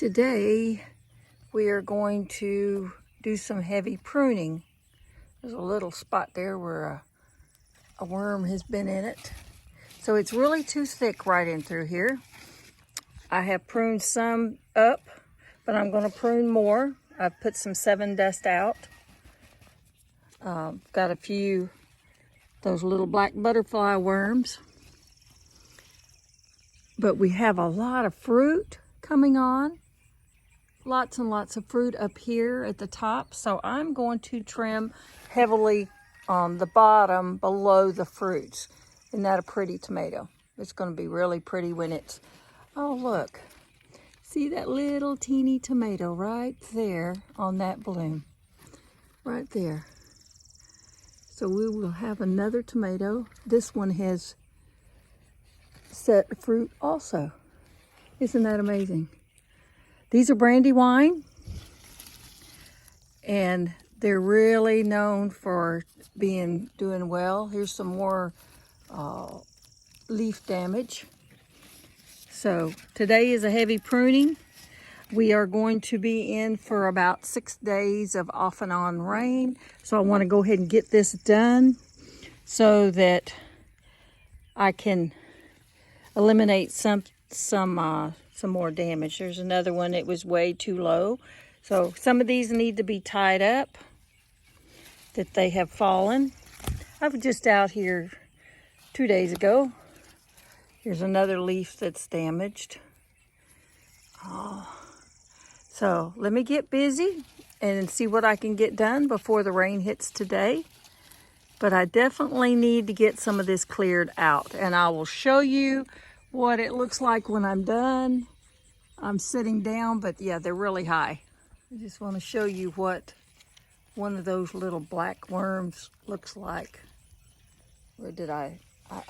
Today we are going to do some heavy pruning. There's a little spot there where a worm has been in it. So it's really too thick right in through here. I have pruned some up, but I'm going to prune more. I've put some 7 dust out. Got a few those little black butterfly worms. But we have a lot of fruit coming on. Lots and lots of fruit up here at the top. So I'm going to trim heavily on the bottom below the fruits. Isn't that a pretty tomato? It's going to be really pretty when it's, oh look. See that little teeny tomato right there on that bloom. Right there. So we will have another tomato. This one has set fruit also. Isn't that amazing? These are brandywine, and they're really known for doing well. Here's some more leaf damage. So today is a heavy pruning. We are going to be in for about 6 days of off and on rain. So I want to go ahead and get this done so that I can eliminate some more damage. There's another one that was way too low. So some of these need to be tied up, that they have fallen. I was just out here 2 days ago. Here's another leaf that's damaged. So let me get busy and see what I can get done before the rain hits today. But I definitely need to get some of this cleared out, and I will show you what it looks like when I'm done. I'm sitting down, but yeah, they're really high. I just want to show you what one of those little black worms looks like. Where did I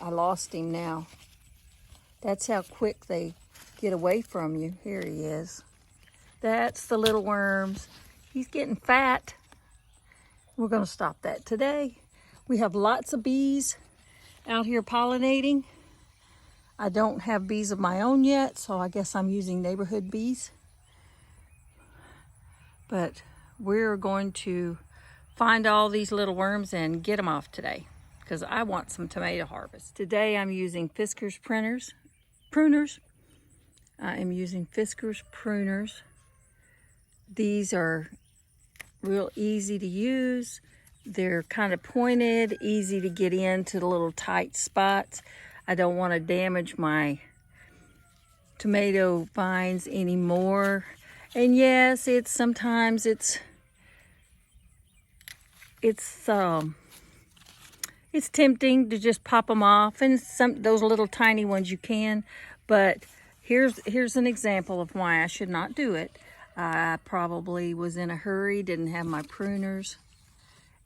lost him now. That's how quick they get away from you. Here he is. That's the little worms. He's getting fat. We're going to stop that today. We have lots of bees out here pollinating. I don't have bees of my own yet, so I guess I'm using neighborhood bees. But we're going to find all these little worms and get them off today, because I want some tomato harvest. Today I'm using Fisker's pruners. I am using Fisker's pruners. These are real easy to use. They're kind of pointed, easy to get into the little tight spots. I don't want to damage my tomato vines anymore. And yes, sometimes it's tempting to just pop them off, and those little tiny ones you can. But here's an example of why I should not do it. I probably was in a hurry, didn't have my pruners.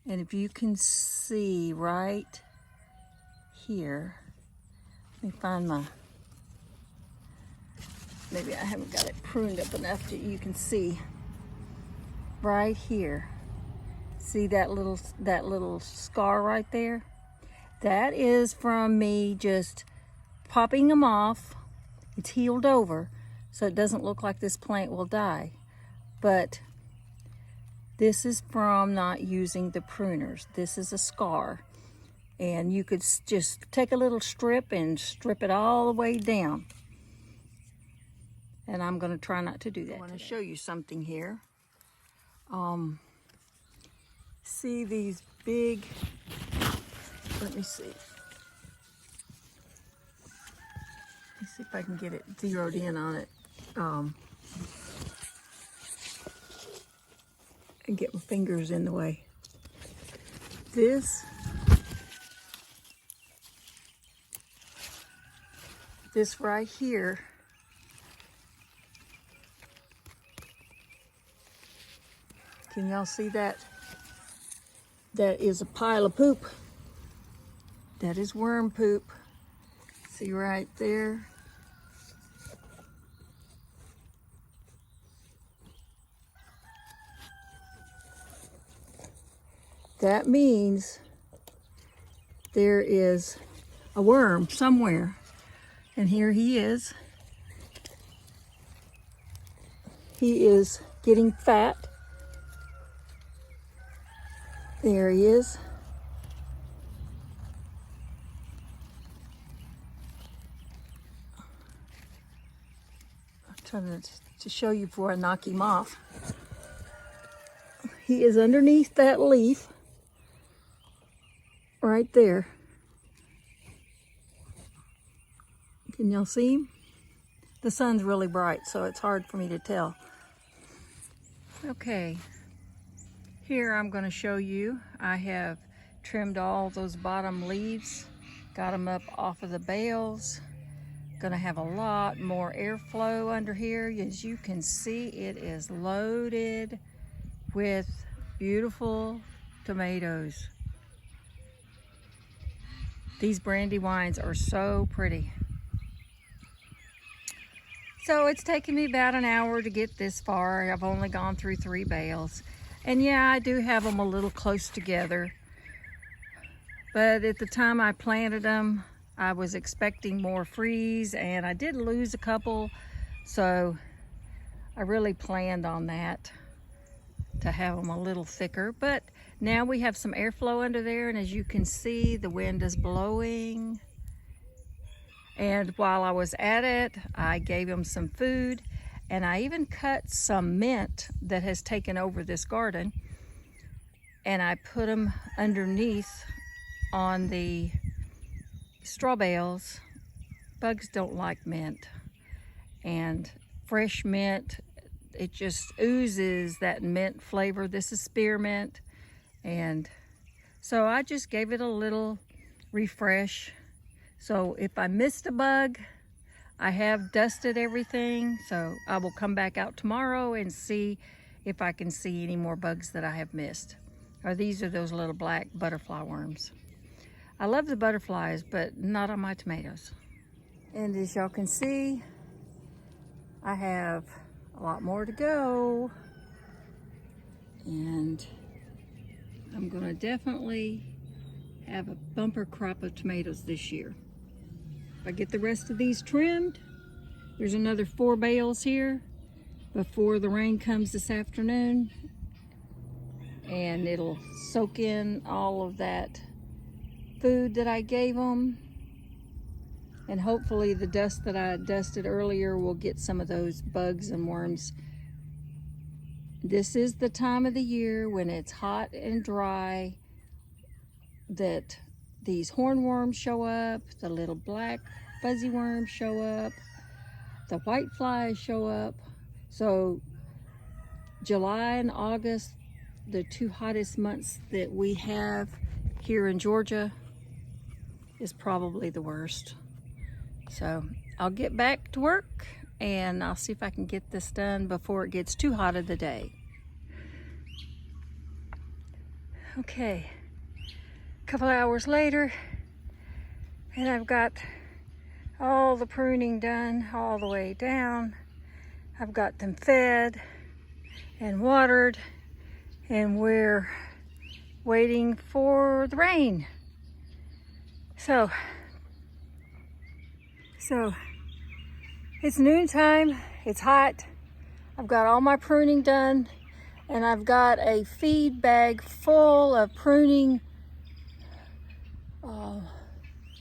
And if you can see right here, let me find maybe I haven't got it pruned up enough that you can see. Right here. See that little scar right there? That is from me just popping them off. It's healed over, so it doesn't look like this plant will die. But this is from not using the pruners. This is a scar. And you could just take a little strip and strip it all the way down. And I'm going to try not to do that. I want to show you something here. See these big, let me see. Let's see if I can get it zeroed in on it. And get my fingers in the way. This right here can y'all see that? That is a pile of poop. That is worm poop. See right there? That means there is a worm somewhere. And here he is. he is getting fat. There he is. I'm trying to show you before I knock him off. He is underneath that leaf right there. Can y'all see him? The sun's really bright, so it's hard for me to tell. Okay, here I'm going to show you. I have trimmed all those bottom leaves, got them up off of the bales. Going to have a lot more airflow under here. As you can see, it is loaded with beautiful tomatoes. These brandywines are so pretty. So it's taken me about an hour to get this far. I've only gone through 3 bales. And yeah, I do have them a little close together. But at the time I planted them, I was expecting more freeze, and I did lose a couple. So I really planned on that, to have them a little thicker. But now we have some airflow under there, and as you can see, the wind is blowing. And while I was at it, I gave them some food, and I even cut some mint that has taken over this garden, and I put them underneath on the straw bales. Bugs don't like mint, and fresh mint, it just oozes that mint flavor. This is spearmint, and so I just gave it a little refresh. So if I missed a bug, I have dusted everything, so I will come back out tomorrow and see if I can see any more bugs that I have missed. Or these are those little black butterfly worms. I love the butterflies, but not on my tomatoes. And as y'all can see, I have a lot more to go. And I'm gonna definitely have a bumper crop of tomatoes this year. If I get the rest of these trimmed, there's another 4 bales here before the rain comes this afternoon, and it'll soak in all of that food that I gave them, and hopefully the dust that I dusted earlier will get some of those bugs and worms. This is the time of the year when it's hot and dry that these hornworms show up, the little black fuzzy worms show up, the white flies show up. So July and August, the 2 hottest months that we have here in Georgia, is probably the worst. So I'll get back to work, and I'll see if I can get this done before it gets too hot of the day. Okay. Couple hours later, and I've got all the pruning done all the way down. I've got them fed and watered, and we're waiting for the rain. So it's noontime, it's hot. I've got all my pruning done, and I've got a feed bag full of pruning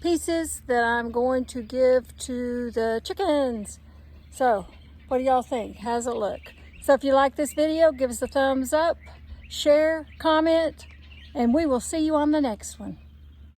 pieces that I'm going to give to the chickens. So what do y'all think? How's it look? So if you like this video, give us a thumbs up, share, comment, and we will see you on the next one.